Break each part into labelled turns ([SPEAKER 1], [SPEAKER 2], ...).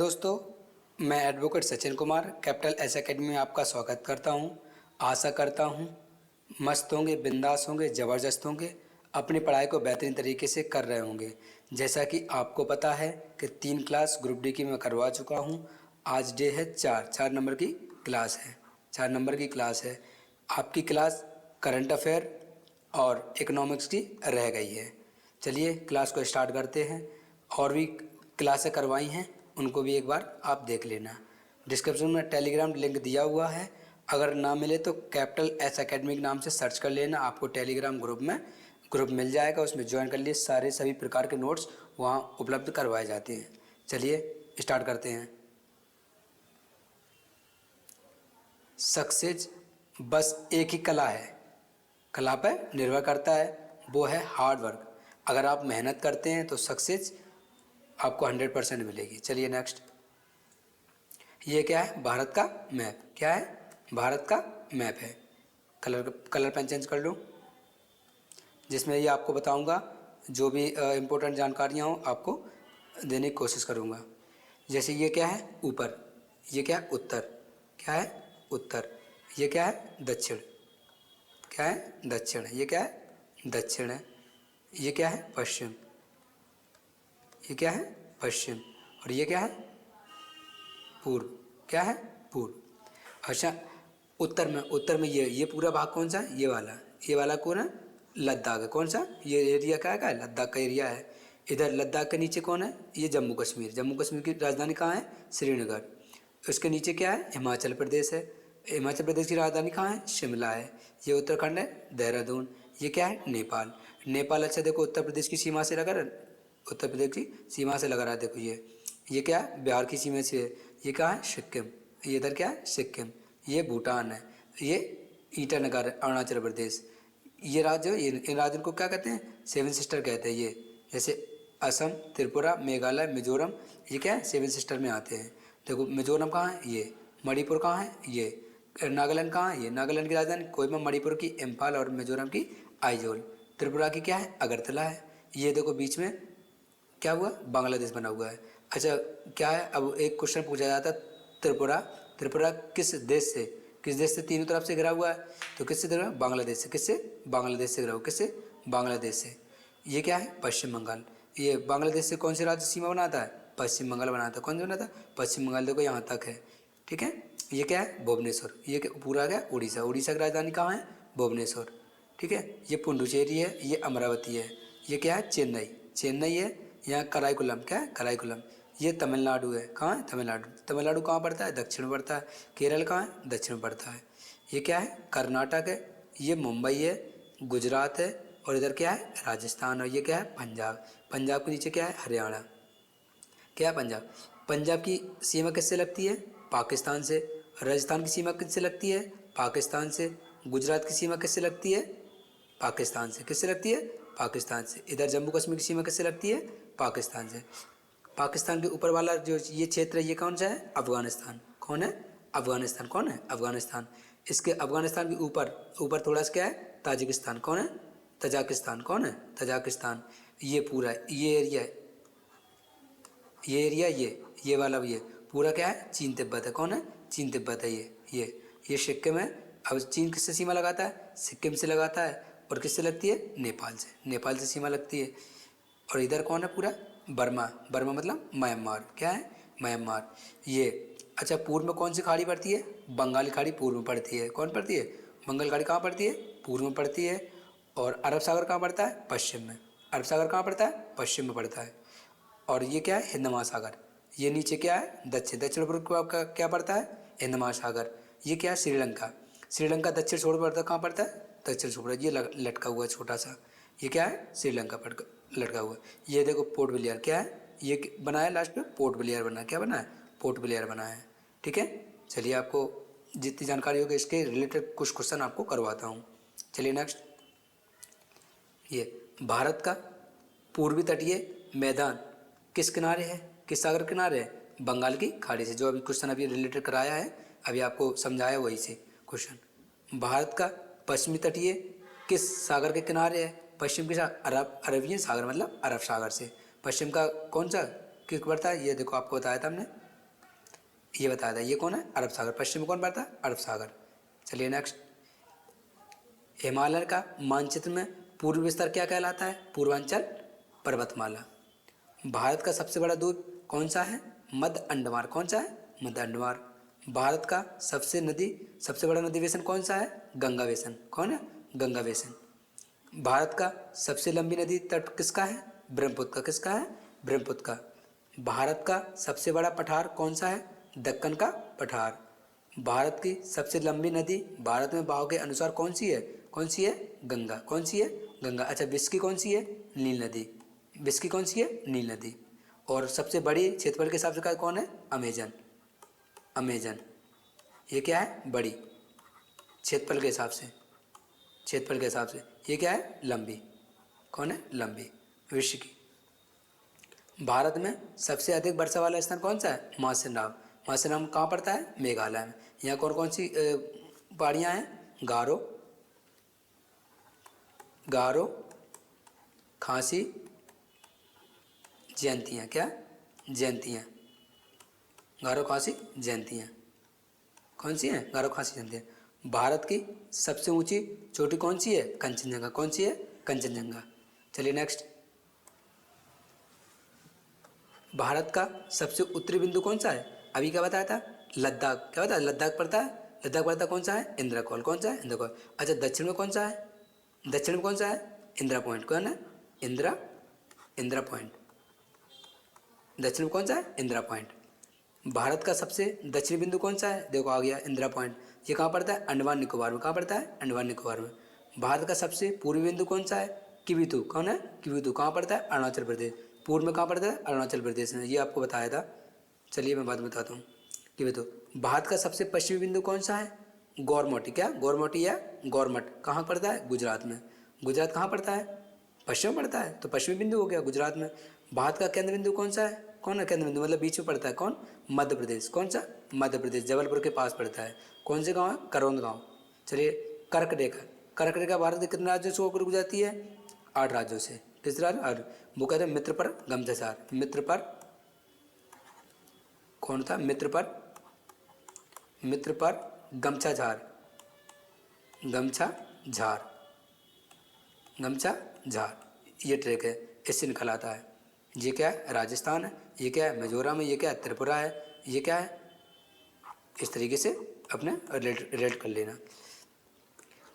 [SPEAKER 1] दोस्तों, मैं advocate Sachin Kumar capital S academy में आपका स्वागत करता हूं। आशा करता हूं मस्त होंगे, बिंदास होंगे, ज़बरदस्त होंगे, अपनी पढ़ाई को बेहतरीन तरीके से कर रहे होंगे। जैसा कि आपको पता है कि 3 क्लास ग्रुप डी की मैं करवा चुका हूं। आज डे है 4 नंबर की क्लास है। 4 नंबर की क्लास है। आपकी क्लास करंट अफेयर और इकोनॉमिक्स की रह गई है। चलिए क्लास को स्टार्ट करते हैं। और भी क्लासें करवाई हैं, उनको भी एक बार आप देख लेना। डिस्क्रिप्शन में टेलीग्राम लिंक दिया हुआ है, अगर ना मिले तो कैपिटल एस एकेडमी के नाम से सर्च कर लेना। आपको टेलीग्राम ग्रुप मिल जाएगा, उसमें ज्वाइन कर लिए। सारे सभी प्रकार के नोट्स वहाँ उपलब्ध करवाए जाते हैं। चलिए स्टार्ट करते हैं। सक्सेस बस एक ही कला है, कला पर निर्भर करता है, वो है हार्ड वर्क। अगर आप मेहनत करते हैं तो सक्सेस आपको 100% मिलेगी। चलिए नेक्स्ट। ये क्या है? भारत का मैप। क्या है? भारत का मैप है। कलर पेन चेंज कर लो, जिसमें ये आपको बताऊंगा जो भी इम्पोर्टेंट जानकारियाँ हो आपको देने की कोशिश करूँगा। जैसे ये क्या है? ऊपर। ये क्या है? उत्तर। क्या है? उत्तर। ये क्या है? दक्षिण। क्या है? दक्षिण। ये क्या है? दक्षिण है। ये क्या है? पश्चिम। ये क्या है? पश्चिम। और ये क्या है? पूर्व। क्या है? पूर्व। अच्छा, उत्तर में ये पूरा भाग कौन सा है? ये वाला कौन है? लद्दाख है। कौन सा? ये एरिया क्या है? लद्दाख का एरिया है। इधर लद्दाख के नीचे कौन है? ये जम्मू कश्मीर। जम्मू कश्मीर की राजधानी कहाँ है? श्रीनगर। उसके नीचे क्या है? हिमाचल प्रदेश है। हिमाचल प्रदेश की राजधानी कहाँ है? शिमला है। ये उत्तराखंड है, देहरादून। ये क्या है? नेपाल। नेपाल अच्छा देखो उत्तर प्रदेश की सीमा से लगा रहा, उत्तर प्रदेश की सीमा से लगा रहा है। देखो ये क्या है? बिहार की सीमा से। ये क्या है? सिक्किम। ये इधर क्या है? सिक्किम। ये भूटान है। ये ईटानगर है, अरुणाचल प्रदेश। ये राज्य, इन राज्यों को क्या कहते हैं? 7 सिस्टर कहते हैं। ये जैसे असम, त्रिपुरा, मेघालय, मिजोरम, ये क्या है? 7 सिस्टर में आते हैं। देखो मिजोरम कहाँ है? ये। मणिपुर कहाँ है? ये। नागालैंड कहाँ है? ये। नागालैंड की राजधानी कोहिमा, मणिपुर की इम्फाल और मिजोरम की आइजोल। त्रिपुरा की क्या है? अगरतला है। ये देखो बीच में क्या हुआ? बांग्लादेश बना हुआ है। अच्छा क्या है? अब एक क्वेश्चन पूछा जाता, त्रिपुरा त्रिपुरा किस देश से तीनों तरफ से घिरा हुआ है? तो किससे घिरा हुआ? बांग्लादेश से। किससे? बांग्लादेश से घिरा हुआ। किससे? बांग्लादेश से। ये क्या है? पश्चिम बंगाल। ये बांग्लादेश से कौन से राज्य सीमा बनाता है? पश्चिम बंगाल बनाता है। कौन से बनाता है? पश्चिम बंगाल। देखो यहाँ तक है। ठीक है। ये क्या है? भुवनेश्वर। ये पूरा क्या? उड़ीसा। उड़ीसा की राजधानी कहाँ है? भुवनेश्वर। ठीक है। ये पुडुचेरी है। ये अमरावती है। ये क्या है? चेन्नई है। यहाँ कराईकुलम। क्या है? कराईकुलम। ये तमिलनाडु है। कहाँ है? तमिलनाडु। तमिलनाडु कहाँ पड़ता है? दक्षिण में पड़ता है। केरल कहाँ है? दक्षिण में पड़ता है। ये क्या है? कर्नाटक है। ये मुंबई है। गुजरात है। और इधर क्या है? राजस्थान। और ये क्या है? पंजाब। पंजाब के नीचे क्या है? हरियाणा। क्या है? पंजाब। पंजाब की सीमा किससे लगती है? पाकिस्तान से। राजस्थान की सीमा किससे लगती है? पाकिस्तान से। गुजरात की सीमा किससे लगती है? पाकिस्तान से। किससे लगती है? पाकिस्तान से। इधर जम्मू कश्मीर की सीमा किससे लगती है? पाकिस्तान से। पाकिस्तान के ऊपर वाला जो ये क्षेत्र है, ये कौन सा है? अफगानिस्तान। कौन है? अफगानिस्तान। कौन है? अफगानिस्तान। इसके अफगानिस्तान के ऊपर थोड़ा सा क्या है? ताजिकिस्तान। कौन है? तजाकिस्तान। कौन है? तजाकिस्तान। ये पूरा ये एरिया है, ये वाला भी है पूरा क्या है? चीन तिब्बत है। कौन है? चीन तिब्बत है। ये सिक्किम है। अब चीन किससे सीमा लगाता है? सिक्किम से लगाता है। और किससे लगती है? नेपाल से। नेपाल से सीमा लगती है। और इधर कौन है? पूरा बर्मा। बर्मा मतलब म्यांमार। क्या है? म्यांमार। ये अच्छा, पूर्व में कौन सी खाड़ी पड़ती है? बंगाली खाड़ी पूर्व में पड़ती है। कौन पड़ती है? बंगाल खाड़ी कहाँ पड़ती है? पूर्व में पड़ती है। और अरब सागर कहाँ पड़ता है? पश्चिम में। अरब सागर कहाँ पड़ता है? पश्चिम में पड़ता है। और ये क्या है? हिंद महासागर। ये नीचे क्या है? दक्षिण पूर्व को आपका क्या पड़ता है? हिंद महासागर। ये क्या है? श्रीलंका। श्रीलंका दक्षिण छोर पड़ता कहाँ पड़ता है? दक्षिण छोर। ये लटका हुआ है छोटा सा। ये क्या है? श्रीलंका पर लटका हुआ है। ये देखो पोर्ट ब्लेयर। क्या है? ये बनाया लास्ट में पोर्ट ब्लेयर बना। क्या बना है? पोर्ट ब्लेयर बना है। ठीक है। चलिए आपको जितनी जानकारी होगी इसके रिलेटेड कुछ क्वेश्चन आपको करवाता हूँ। चलिए नेक्स्ट। ये भारत का पूर्वी तटीय मैदान किस किनारे है? किस सागर किनारे है? बंगाल की खाड़ी से। जो अभी क्वेश्चन अभी रिलेटेड कराया है, अभी आपको समझाया वही से क्वेश्चन। भारत का पश्चिमी तटीय किस सागर के किनारे है? पश्चिम के साथ अरबियन सागर मतलब अरब सागर से। पश्चिम का कौन सा किस पड़ता है? ये देखो आपको बताया था हमने, ये बताया था। ये कौन है? अरब सागर। पश्चिम में कौन पड़ता है? अरब सागर। चलिए नेक्स्ट, हिमालय का मानचित्र में पूर्वी विस्तार क्या कहलाता है? पूर्वांचल पर्वतमाला। भारत का सबसे बड़ा द्वीप कौन सा है? मध्य अंडमान। कौन सा है? मध्य अंडमान। भारत का सबसे बड़ा नदी बेसिन कौन सा है? गंगा बेसिन। कौन है? गंगा बेसिन। भारत का सबसे लंबी नदी तट किसका है? ब्रह्मपुत्र का। किसका है? ब्रह्मपुत्र का। भारत का सबसे बड़ा पठार कौन सा है? दक्कन का पठार। भारत की सबसे लंबी नदी भारत में बहाव के अनुसार कौन सी है? कौन सी है? गंगा। कौन सी है? गंगा। अच्छा, विश्व की कौन सी है? नील नदी। विश्व की कौन सी है? नील नदी। और सबसे बड़ी क्षेत्रफल के हिसाब से कौन है? अमेजन। अमेजन ये क्या है? बड़ी क्षेत्रफल के हिसाब से। क्षेत्रफल के हिसाब से ये क्या है? लंबी। कौन है? लंबी। विश्व की। भारत में सबसे अधिक वर्षा वाला स्थान कौन सा है? माउसिनराम। माउसिनराम कहाँ पड़ता है? मेघालय में। यहाँ कौन कौन सी पहाड़ियाँ हैं? गारो, गारो, खासी, जयंतियाँ। क्या? जयंतियाँ। गारो, खासी, जयंतियाँ। कौन सी हैं? गारो, खासी, जयंतियाँ। भारत की सबसे ऊंची चोटी कौन सी है? कंचनजंगा। कौन सी है? कंचनजंगा। चलिए नेक्स्ट, भारत का सबसे उत्तरी बिंदु कौन सा है? अभी क्या बताया था? लद्दाख। क्या बताया? लद्दाख पड़ता है। लद्दाख पड़ता कौन सा है? इंद्रकोल। कौन सा है? इंद्रकोल। अच्छा, दक्षिण में कौन सा है? दक्षिण में कौन सा है? इंदिरा पॉइंट। कौन है? इंदिरा पॉइंट। दक्षिण में कौन सा है? इंदिरा पॉइंट। भारत का सबसे दक्षिणी बिंदु कौन सा है? देखो आ गया इंदिरा पॉइंट। ये कहाँ पड़ता है? अंडमान निकोबार में। कहाँ पड़ता है? अंडमान निकोबार में। भारत का सबसे पूर्वी बिंदु कौन सा है? किवितु। कौन है? किवितु। कहाँ पड़ता है? अरुणाचल प्रदेश। पूर्व में कहाँ पड़ता है? अरुणाचल प्रदेश में। ये आपको बताया था। चलिए मैं बात बताता हूँ। किवितु। भारत का सबसे पश्चिमी बिंदु कौन सा है? गौरमोटी। क्या? गौरमोटी या गौरमठ। कहाँ पड़ता है? गुजरात में। गुजरात कहाँ पड़ता है? पश्चिम में पड़ता है, तो पश्चिमी बिंदु हो गया गुजरात में। भारत का केंद्र बिंदु कौन सा है? कौन है केंद्र बिंदु? मतलब बीच में पड़ता है। कौन? मध्य प्रदेश। कौन सा? मध्य प्रदेश। जबलपुर के पास पड़ता है। कौन से गांव है? करौंद गांव। चलिए, कर्क रेखा। कर्क रेखा भारत के कितने राज्यों से होकर गुजरती है? 8 राज्यों से। किस राज्य? 8। वो कहते हैं मित्र पर गमचासार। मित्र पर कौन था? मित्र पर गमछा झार। गमछा झार। गमछा झार ये ट्रैक है, इससे निकल आता है। ये क्या है? राजस्थान है। ये क्या है? मिजोरम है। ये क्या है? त्रिपुरा है। ये क्या है? इस तरीके से अपने रिलेट कर लेना।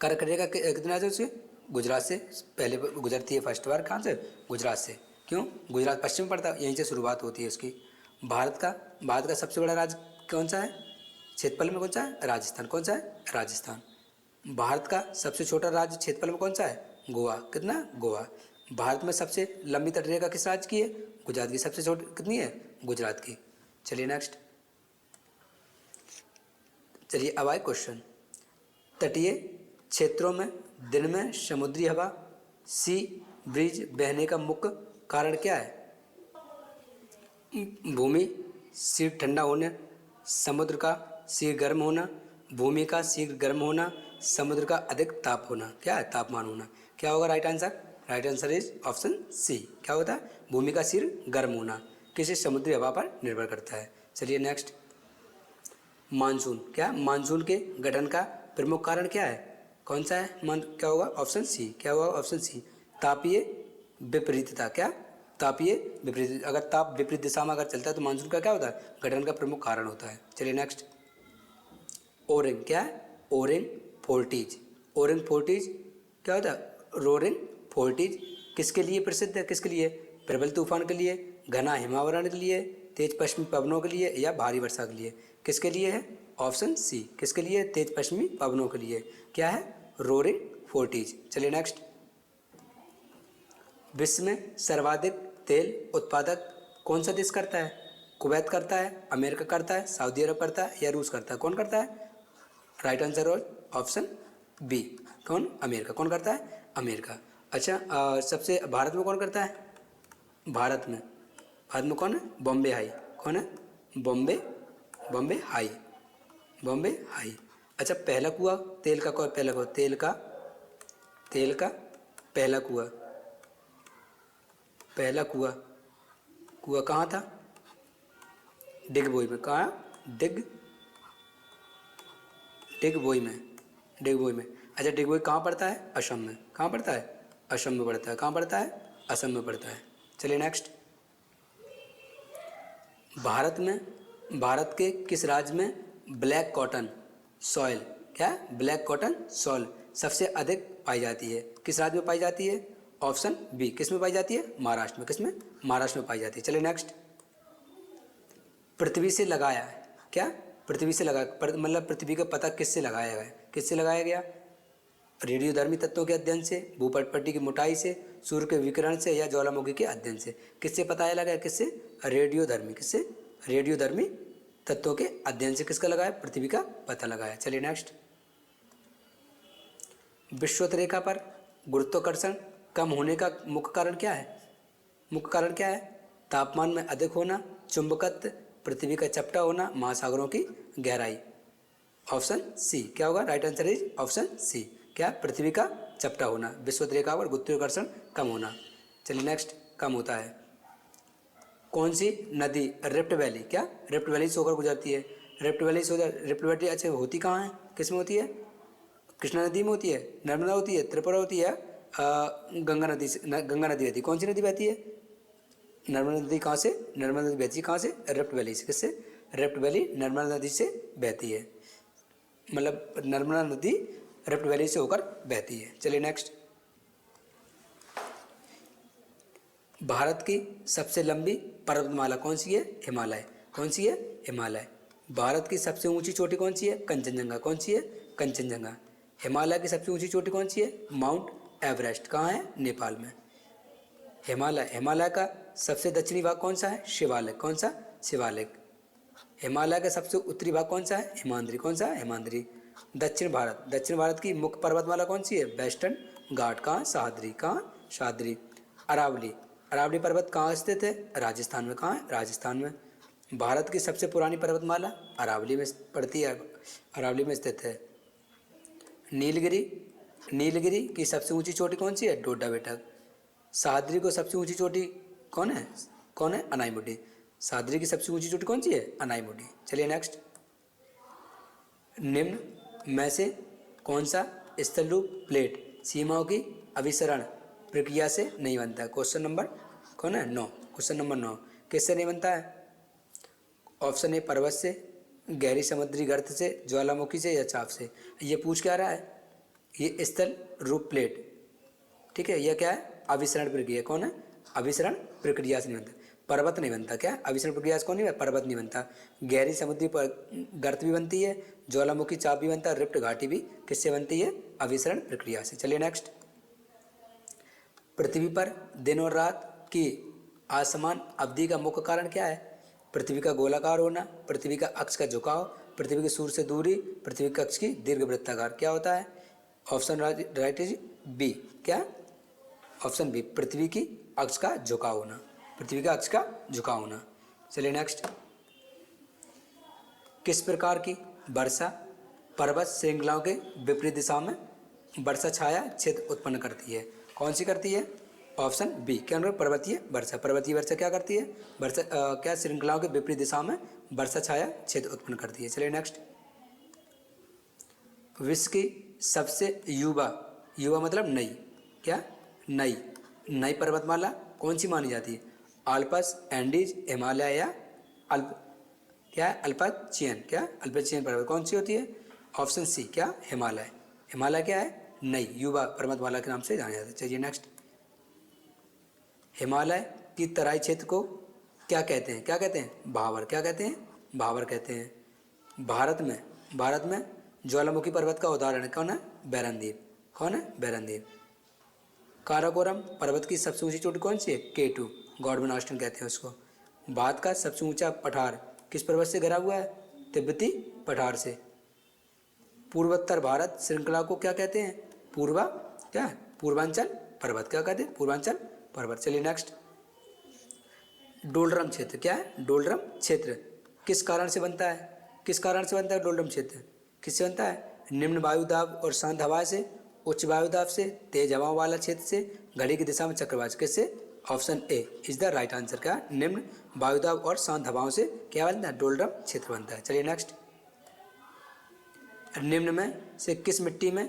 [SPEAKER 1] कर्क रेखा कितने राज्यों से? गुजरात से पहले गुजरती है फर्स्ट बार। कहाँ से? गुजरात से। क्यों? गुजरात पश्चिम पड़ता है, यहीं से शुरुआत होती है इसकी। भारत का सबसे बड़ा राज्य कौन सा है? क्षेत्रफल में कौन सा है? राजस्थान। कौन सा है? राजस्थान। भारत का सबसे छोटा राज्य क्षेत्रफल में कौन सा है? गोवा। कितना? गोवा। भारत में सबसे लंबी तटरेखा किस राज्य की है? गुजरात की। सबसे छोटी कितनी है? गुजरात की। चलिए नेक्स्ट। चलिए अब आए क्वेश्चन। तटीय क्षेत्रों में दिन में समुद्री हवा सी ब्रीज बहने का मुख्य कारण क्या है? भूमि शीघ्र ठंडा होने, समुद्र का शीघ्र गर्म होना, भूमि का शीघ्र गर्म होना, समुद्र का अधिक ताप होना। क्या है? तापमान होना। क्या होगा right answer? Right answer is option C. क्या होता है? भूमि का शीघ्र गर्म होना किसी समुद्री हवा पर निर्भर करता है। चलिए नेक्स्ट। मानसून। क्या? मानसून के गठन का प्रमुख कारण क्या है? कौन सा है? क्या होगा? Option C. क्या होगा? Option C. तापीय विपरीतता। क्या? तापीय विपरीत। अगर ताप विपरीत दिशा में अगर चलता है तो मानसून का क्या होता है? गठन का प्रमुख कारण होता है। चलिए नेक्स्ट। ओरेंग। क्या है? Orange forties. ओरेंग फोर्टिज क्या होता है? रोरेंग फोर्टिज किसके लिए प्रसिद्ध है? किसके लिए? प्रबल तूफान के लिए, घना हिमावरण के लिए, तेज पश्चिमी पवनों के लिए या भारी वर्षा के लिए? किसके लिए है? Option C. किसके लिए? तेज पश्चिमी पवनों के लिए। क्या है? Roaring forties. चलिए नेक्स्ट। विश्व में सर्वाधिक तेल उत्पादक कौन सा देश करता है? कुवैत करता है, अमेरिका करता है, सऊदी अरब करता है या रूस करता है? कौन करता है? Right answer option B. कौन? अमेरिका। कौन करता है? अमेरिका। अच्छा, सबसे भारत में कौन करता है? भारत में कौन है? बॉम्बे हाई। कौन है? बॉम्बे हाई। बॉम्बे हाई। अच्छा, पहला कुआं तेल का कौन? पहला कुआं तेल का पहला कुआं कहाँ था? डिगबोई में। कहाँ? डिग डिगबोई में, डिगबोई में। अच्छा डिगबोई कहाँ पड़ता है? असम में। कहाँ पड़ता है? असम में पड़ता है। कहाँ पड़ता है? असम में पड़ता है। चलिए नेक्स्ट। भारत में, भारत के किस राज्य में ब्लैक कॉटन सॉइल, क्या है? ब्लैक कॉटन सॉइल सबसे अधिक पाई जाती है? किस राज्य में पाई जाती है? ऑप्शन बी, किस में पाई जाती है? महाराष्ट्र में। किस में? महाराष्ट्र में पाई जाती है। चलिए नेक्स्ट। पृथ्वी से लगाया है, क्या? पृथ्वी से लगा, मतलब पृथ्वी का पता किससे लगाया गया? किससे लगाया गया? रेडियोधर्मी तत्वों के अध्ययन से, भूपटपट्टी की मोटाई से, सूर्य के विकिरण से, या ज्वालामुखी के अध्ययन से? किससे पता लगा? किससे? रेडियोधर्मी। किससे? रेडियोधर्मी तत्वों के अध्ययन से किसका लगाया? पृथ्वी का पता लगाया। चलिए नेक्स्ट। विषुवत रेखा पर गुरुत्वाकर्षण कम होने का मुख्य कारण क्या है? मुख्य कारण क्या है? तापमान में अधिक होना, चुंबकत्व, पृथ्वी का चपटा होना, महासागरों की गहराई। ऑप्शन सी क्या होगा? Right answer is option C, क्या? पृथ्वी का चपटा होना, विषुवत रेखा पर गुरुत्वाकर्षण कम होना। चलिए नेक्स्ट। कम होता है। कौन सी नदी रिफ्ट वैली, क्या? रिफ्ट वैली से होकर गुजरती है? रिफ्ट वैली से रिफ्ट वैली अच्छा होती कहाँ है? किस में होती है? कृष्णा नदी में होती है, नर्मदा होती है, त्रिपुरा होती है, गंगा नदी से, गंगा नदी बहती है। कौन सी नदी बहती है? नर्मदा नदी कहाँ से? नर्मदा नदी बहती है कहाँ से? रिफ्ट वैली से। किससे? रिफ्ट वैली नर्मदा नदी से बहती है, मतलब नर्मदा नदी रिफ्ट वैली से होकर बहती है। चलिए नेक्स्ट। भारत की सबसे लंबी पर्वतमाला कौन सी है? हिमालय। कौन सी है? हिमालय। भारत की सबसे ऊंची चोटी कौन सी है? कंचनजंगा। कौन सी है? कंचनजंगा। हिमालय की सबसे ऊंची चोटी कौन सी है? Mount Everest. कहाँ है? नेपाल में। हिमालय, हिमालय का सबसे दक्षिणी भाग कौन सा है? शिवालिक। कौन सा? शिवालिक। हिमालय का सबसे उत्तरी भाग कौन सा है? हिमाद्री। कौन सा है? हिमाद्री। दक्षिण भारत, दक्षिण भारत की मुख्य पर्वतमाला कौन सी है? वेस्टर्न घाट। कहाँ? सह्याद्री। कहाँ? सह्याद्री। अरावली, अरावली पर्वत कहाँ स्थित है? राजस्थान में। कहाँ है? राजस्थान में। भारत की सबसे पुरानी पर्वतमाला अरावली में पड़ती है, अरावली में स्थित है। नीलगिरी, नीलगिरी की सबसे ऊंची चोटी कौन सी है? डोडा बेटक। सह्याद्री को सबसे ऊंची चोटी कौन है? कौन है? अनाईमुडी। सह्याद्री की सबसे ऊंची चोटी कौन सी है? अनाईमुडी। चलिए नेक्स्ट। निम्न में से कौन सा स्थल रूप प्लेट सीमाओं की अभिसरण प्रक्रिया से नहीं बनता है? क्वेश्चन नंबर कौन है? 9। क्वेश्चन नंबर 9 किससे नहीं बनता है? ऑप्शन ए पर्वत से, गहरी समुद्री गर्त से, ज्वालामुखी से, या चाप से। ये पूछ क्या रहा है? ये स्थल रूप प्लेट, ठीक है, यह क्या है? अभिसरण प्रक्रिया। कौन है? अभिसरण प्रक्रिया से नहीं बनता। पर्वत नहीं बनता, क्या? अभिसरण प्रक्रिया से कौन नहीं? पर्वत नहीं बनता। गहरी समुद्री गर्त भी बनती है, ज्वालामुखी चाप भी बनता है, रिफ्ट घाटी भी किससे बनती है? अभिसरण प्रक्रिया से। चलिए नेक्स्ट। पृथ्वी पर दिन और रात की असमान अवधि का मुख्य कारण क्या है? पृथ्वी का गोलाकार होना, पृथ्वी का अक्ष का झुकाव, पृथ्वी के सूर्य से दूरी, पृथ्वी के अक्ष की दीर्घवृत्ताकार। क्या होता है? ऑप्शन राइट इज बी, क्या? ऑप्शन बी, पृथ्वी की अक्ष का झुकाव होना, पृथ्वी का अक्ष का झुकाव होना। चलिए नेक्स्ट। किस प्रकार की वर्षा पर्वत श्रृंखलाओं के विपरीत दिशा में वर्षा छाया क्षेत्र उत्पन्न करती है? कौन सी करती है? ऑप्शन बी, क्या? पर्वतीय वर्षा। पर्वतीय वर्षा क्या करती है? वर्षा क्या श्रृंखलाओं के विपरीत दिशा में वर्षा छाया क्षेत्र उत्पन्न करती है। चलिए नेक्स्ट। विश्व की सबसे युवा, युवा मतलब नई, क्या? नई, नई पर्वतमाला कौन सी मानी जाती है? आल्पस, एंडीज, हिमालय, या अल्प, क्या है? अल्पचियन। क्या? अल्पचियन पर्वत कौन सी होती है? ऑप्शन सी, क्या? हिमालय। हिमालय क्या है? नई युवा पर्वतमाला के नाम से जाना जाता है। चलिए नेक्स्ट। हिमालय की तराई क्षेत्र को क्या कहते हैं? क्या कहते हैं? भावर। क्या कहते हैं? भावर कहते हैं। भारत में ज्वालामुखी पर्वत का उदाहरण है कौन है? बैरनद्वीप। कौन है? बैरनद्वीप। काराकोरम पर्वत की सबसे ऊंची चोटी कौन सी है? K2, गॉडमन ऑस्टिन कहते हैं उसको। भारत का सबसे ऊंचा पठार किस पर्वत से घिरा हुआ है? तिब्बती पठार से। पूर्वोत्तर भारत श्रृंखला को क्या कहते हैं? क्या? पूर्वांचल पर्वत। क्या कहते हैं? पूर्वांचल पर्वत। चलिए नेक्स्ट। डोलरम क्षेत्र, क्या है? डोलरम क्षेत्र किस कारण से बनता है? किस कारण से बनता है डोलरम क्षेत्र? किससे बनता है? निम्न वायुदाब और शांत हवा से, उच्च वायुदाब से, तेज हवाओं वाला क्षेत्र से, घड़ी की दिशा में चक्रवात। किससे? Option A is the right answer. क्या निम्न वायुदाब और शांत हवाओं से क्या बनता है, डोलरम क्षेत्र बनता है। चलिए नेक्स्ट, निम्न में से किस मिट्टी में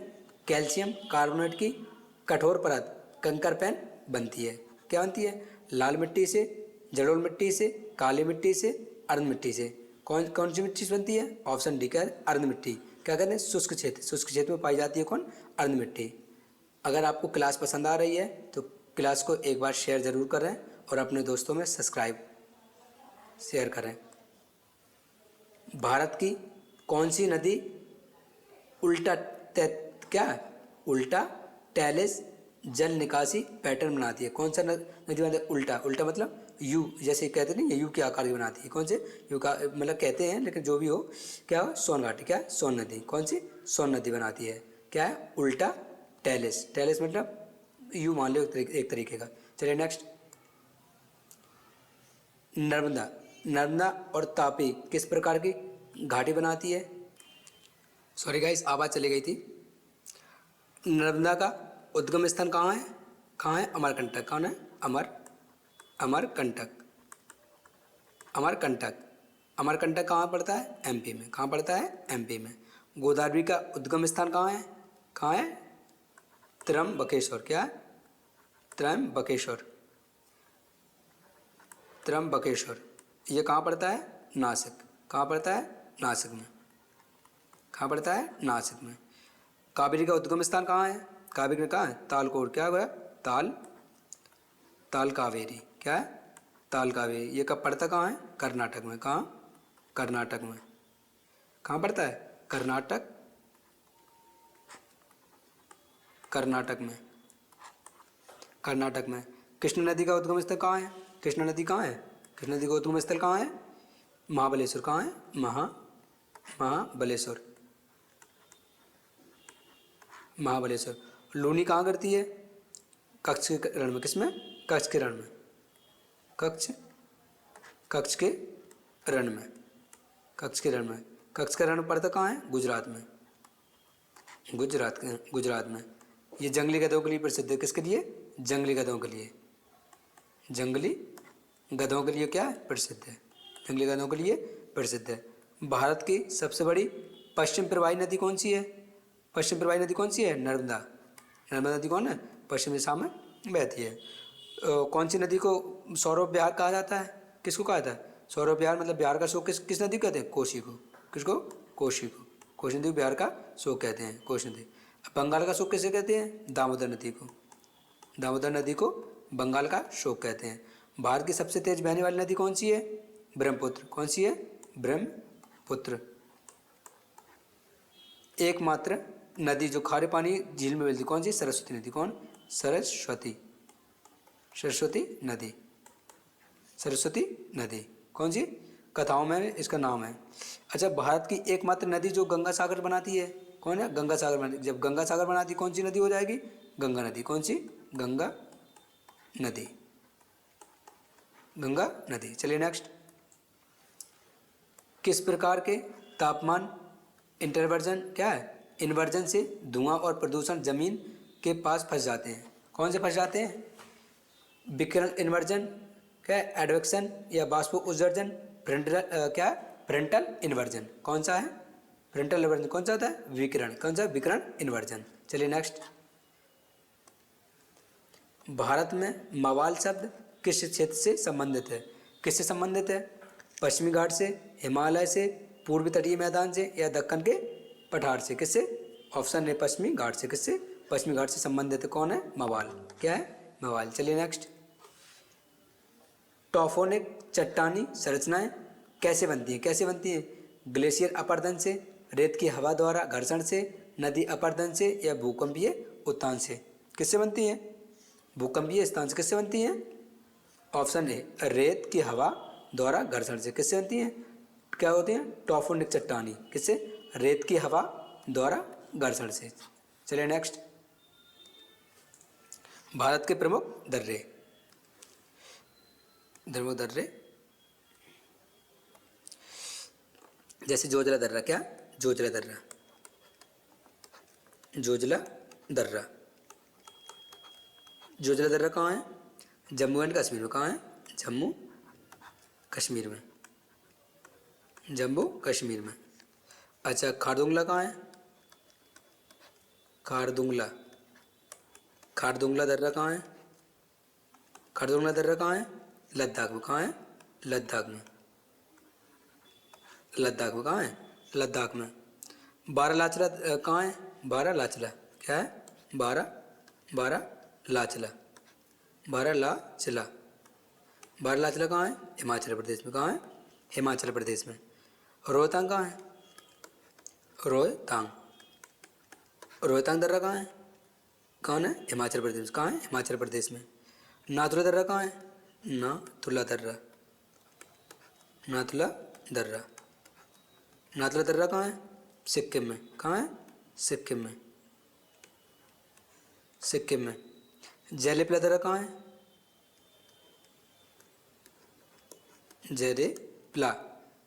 [SPEAKER 1] कैल्शियम कार्बोनेट की कठोर परत कंकर पेन बनती है। क्या बनती है, लाल मिट्टी से, जलोढ़ मिट्टी से, काली मिट्टी से, अर्ध मिट्टी से। कौन कौन सी मिट्टी से बनती है, ऑप्शन डी का अर्ध मिट्टी। क्या कहते हैं, शुष्क क्षेत्र, शुष्क क्षेत्र में पाई जाती है कौन, अर्ध मिट्टी। अगर आपको क्लास पसंद आ रही है तो क्लास को एक बार शेयर ज़रूर करें और अपने दोस्तों में सब्सक्राइब शेयर करें। भारत की कौन सी नदी उल्टा उल्टा टैलेस जल निकासी पैटर्न बनाती है। कौन सा नदी बनाती है, उल्टा, उल्टा मतलब यू, जैसे कहते नहीं यू के आकार की बनाती है। कौन से यू का मतलब कहते हैं, लेकिन जो भी हो, क्या हो, सोन घाटी, क्या सोन नदी। कौन सी, सोन नदी बनाती है। क्या है, उल्टा टैलेस, टैलेस मतलब यू मान लो एक तरीके का। चलिए नेक्स्ट, नर्मदा, नर्मदा और तापी किस प्रकार की घाटी बनाती है। सॉरी गाइस, आवाज़ चली गई थी। नर्मदा का उद्गम स्थान कहाँ है, कहाँ है, अमरकंटक। कौन है, अमरकंटक, अमरकंटक, अमरकंटक कहाँ पड़ता है, एमपी में। कहाँ पड़ता है, एमपी में। गोदावरी का उद्गम स्थान कहाँ है, कहाँ है, त्र्यंबकेश्वर। क्या है, त्र्यंबकेश्वर, त्र्यंबकेश्वर। ये कहाँ पड़ता है, नासिक। कहाँ पड़ता है, नासिक में। कहाँ पड़ता है, नासिक में। कावेरी का उद्गम स्थान कहाँ है, कावेरी में कहाँ है, तालकोट। क्या हुआ, ताल कावेरी। क्या है, ताल कावेरी। ये कब पड़ता कहाँ है, कर्नाटक में। कहाँ, कर्नाटक में। कहाँ पड़ता है, कर्नाटक, कर्नाटक में, कर्नाटक में। कृष्ण नदी का उद्गम स्थल कहाँ है, कृष्णा नदी कहाँ है, कृष्णा नदी का उद्गम स्थल कहाँ है, महाबलेश्वर। कहाँ है, महाबलेश्वर, महाबलेश्वर। लूनी कहाँ करती है, कच्छ के रण में। किसमें, कच्छ के रण में, कच्छ के रण में, कच्छ के रण में। कच्छ का रण पड़ता कहाँ है, गुजरात में, गुजरात में। ये जंगली गधों के लिए प्रसिद्ध है। किसके लिए, जंगली गधों के लिए, जंगली गधों के लिए क्या है, प्रसिद्ध है, जंगली गधों के लिए प्रसिद्ध है। भारत की सबसे बड़ी पश्चिम प्रवाही नदी कौन सी है, पश्चिम प्रवाही नदी कौन सी है, नर्मदा। नर्मदा नदी कौन है, पश्चिम दिशा में बहती है। कौन सी नदी को सौरभ विहार कहा जाता है, किसको कहा जाता है, सौरभ विहार मतलब बिहार का शोक किस नदी को कहते हैं, कोसी को। किसको, कोसी को। कोसी नदी को बिहार का शोक कहते हैं, कोसी नदी। बंगाल का शोक किसे कहते हैं, दामोदर नदी को। दामोदर नदी को बंगाल का शोक कहते हैं। भारत की सबसे तेज बहने वाली नदी कौन सी है, ब्रह्मपुत्र। कौन सी है, ब्रह्मपुत्र। एकमात्र नदी जो खारे पानी झील में मिलती कौन सी, सरस्वती नदी। कौन, सरस्वती, सरस्वती नदी, सरस्वती नदी। कौन सी, कथाओं में इसका नाम है। अच्छा, भारत की एकमात्र नदी जो गंगा सागर बनाती है कौन है, गंगा सागर बनाती। जब गंगा सागर बनाती कौन सी नदी हो जाएगी, गंगा नदी। कौन सी, गंगा नदी, गंगा नदी। चलिए नेक्स्ट, किस प्रकार के तापमान इंटरवर्जन क्या है, इन्वर्जन से धुआं और प्रदूषण जमीन के पास फंस जाते हैं। कौन से फंस जाते हैं, विकिरण इन्वर्जन, क्या है, एडवेक्शन या बाष्पो उत्सर्जन, क्या है, फ्रंटल इन्वर्जन। कौन सा है, फ्रंटल इन्वर्जन। कौन सा होता है, विकिरण। कौन सा, विकिरण इन्वर्जन। चलिए नेक्स्ट, भारत में मवाल शब्द किस क्षेत्र से संबंधित है, किससे संबंधित है, पश्चिमी घाट से, हिमालय से, पूर्वी तटीय मैदान से या दक्कन के पठार से। किससे, ऑप्शन है पश्चिमी घाट से। किससे, पश्चिमी घाट से संबंधित है कौन है, मवाल। क्या है, मवाल। चलिए नेक्स्ट, टॉफोनिक चट्टानी संरचनाएं कैसे बनती हैं, कैसे बनती हैं, ग्लेशियर अपरदन से, रेत की हवा द्वारा घर्षण से, नदी अपरदन से या भूकंपीय उत्तान से। किससे बनती हैं, भूकंपीय स्थान से। किससे बनती हैं, ऑप्शन ए रेत की हवा द्वारा घर्षण से। किससे बनती हैं, क्या होती हैं, टॉफोनिक चट्टानी। किससे, रेत की हवा द्वारा घर्षण से। चलिए नेक्स्ट, भारत के प्रमुख दर्रे, दर्रे जैसे जोजिला दर्रा। क्या, जोजिला दर्रा, जोजिला दर्रा। जोजिला दर्रा कहाँ है, जम्मू एंड कश्मीर में कहाँ है? जम्मू कश्मीर में, जम्मू कश्मीर में। अच्छा, खारदुंगला कहाँ है? खारदुंगला, खारदुंगला दर्रा कहाँ है? खारदुंगला दर्रा कहाँ है? लद्दाख में। कहाँ है? लद्दाख में। लद्दाख में कहाँ है? लद्दाख में। बारालाचला कहाँ है? बारालाचला क्या है? बारालाचला, बारालाचला, बारालाचला कहाँ है? हिमाचल प्रदेश में। कहाँ है? हिमाचल प्रदेश में। रोहतांग कहाँ है? रोहतांग, रोहतांग दर्रा कहाँ है? कौन है? हिमाचल प्रदेश में। कहाँ है? हिमाचल प्रदेश में। नाथुला दर्रा कहाँ है? नाथुला दर्रा, नाथुला दर्रा, नाथुला दर्रा कहाँ है? सिक्किम में। कहाँ है? सिक्किम में, सिक्किम में। जेलिपला दर्रा कहाँ है? जेलिपला,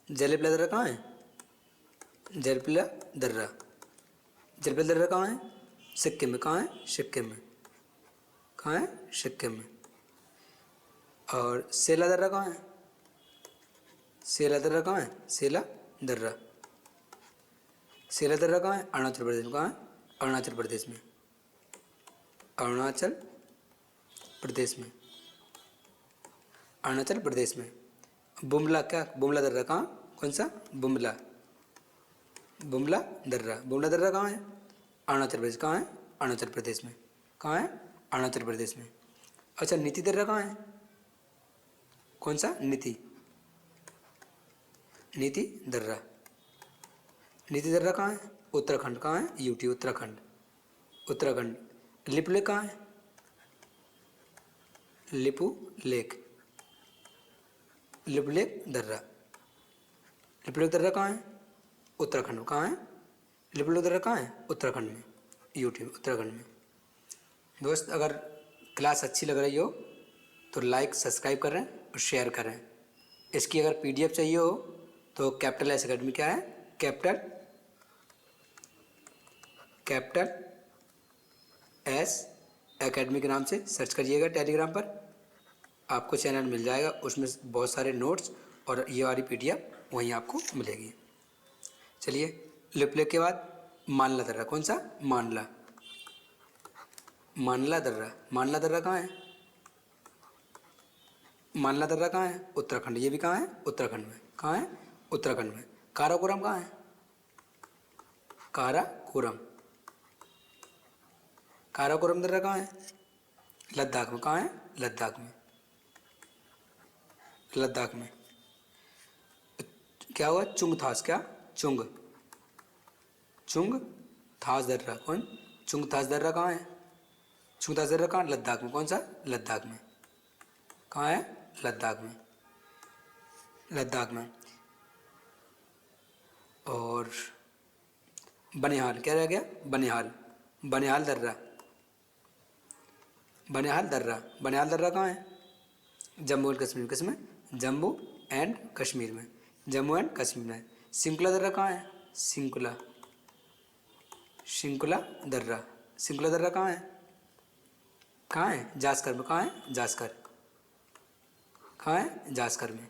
[SPEAKER 1] जेलिपला दर्रा कहाँ है? जेलिपला दर्रा, जेलिपला दर्रा कहाँ है? सिक्किम में। कहाँ है? सिक्किम में। कहाँ है? सिक्किम में। और सेला दर्रा कहाँ है? सेला दर्रा कहाँ है? सेला दर्रा, सेला दर्रा कहाँ है? अरुणाचल प्रदेश में। कहाँ है? अरुणाचल प्रदेश में, अरुणाचल प्रदेश में, अरुणाचल प्रदेश में। बुमला क्या? बुमला दर्रा कहाँ? कौन सा? बुमला, बुमला दर्रा, बुमला दर्रा कहाँ है? अरुणाचल प्रदेश। कहाँ है? अरुणाचल प्रदेश में। कहाँ है? अरुणाचल प्रदेश में। अच्छा, नीति दर्रा कहाँ है? कौन सा? नीति, नीति दर्रा, नीति दर्रा कहाँ है? उत्तराखंड। कहाँ है? यूटी, उत्तराखंड, उत्तराखंड। लिपु लेक कहाँ है? लिपु लेक, लिपु लेक दर्रा, लिपु लेक दर्रा कहाँ है? उत्तराखंड में। कहाँ है? लिपु लेक दर्रा कहाँ है? उत्तराखंड में, यूटी, उत्तराखंड में। दोस्त, अगर क्लास अच्छी लग रही हो तो लाइक सब्सक्राइब करें और शेयर करें। इसकी अगर पीडीएफ चाहिए हो तो कैपिटल एस अकेडमी क्या है? कैपिटल एस एकेडमी के नाम से सर्च करिएगा टेलीग्राम पर, आपको चैनल मिल जाएगा। उसमें बहुत सारे नोट्स और ये वाली पीडीएफ वहीं आपको मिलेगी। चलिए, लिपलेक के बाद मानला दर्रा। कौन सा? मानला, मानला दर्रा, मानला दर्रा कहाँ है? मानला दर्रा कहाँ है? उत्तराखंड। ये भी कहाँ है? उत्तराखंड में। कहाँ है? उत्तराखंड में। काराकोरम कहाँ है? काराकोरम, काराकोरम दर्रा कहाँ है? लद्दाख में। कहाँ है? लद्दाख में, लद्दाख में। क्या हुआ? चुंगथास, क्या? चुंग, चुंगथास दर्रा। कौन? चुंगथास दर्रा कहाँ है? चुंगथास दर्रा कहाँ? लद्दाख में। कौन सा? लद्दाख में। कहाँ है? लद्दाख में, लद्दाख में। और बनिहाल क्या रह गया? बनिहाल, बनिहाल दर्रा, बनिहाल दर्रा, बनिहाल दर्रा कहाँ है? जम्मू एंड कश्मीर। किसमें? जम्मू एंड कश्मीर में, जम्मू एंड कश्मीर में। सिंकुला दर्रा कहाँ है? सिंकुला, सिंकुला दर्रा, सिंकुला दर्रा कहाँ है? कहाँ है? जास्कर में। कहाँ है? जास्कर, कहाँ है? जास्कर में।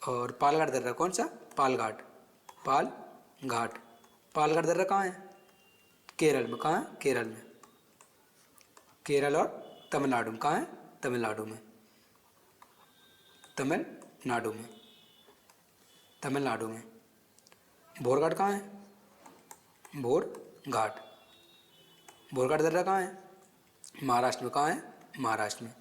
[SPEAKER 1] और पालघाट दर्रा। कौन सा? पालघाट, पालघाट, पालघाट दर्रा कहाँ है? केरल में। कहाँ है? केरल में, केरल और तमिलनाडु में। कहाँ है? तमिलनाडु में, तमिलनाडु में, तमिलनाडु में। भोरघाट कहाँ है? भोरघाट, भोरघाट दर्रा कहाँ है? महाराष्ट्र में। कहाँ है? महाराष्ट्र में,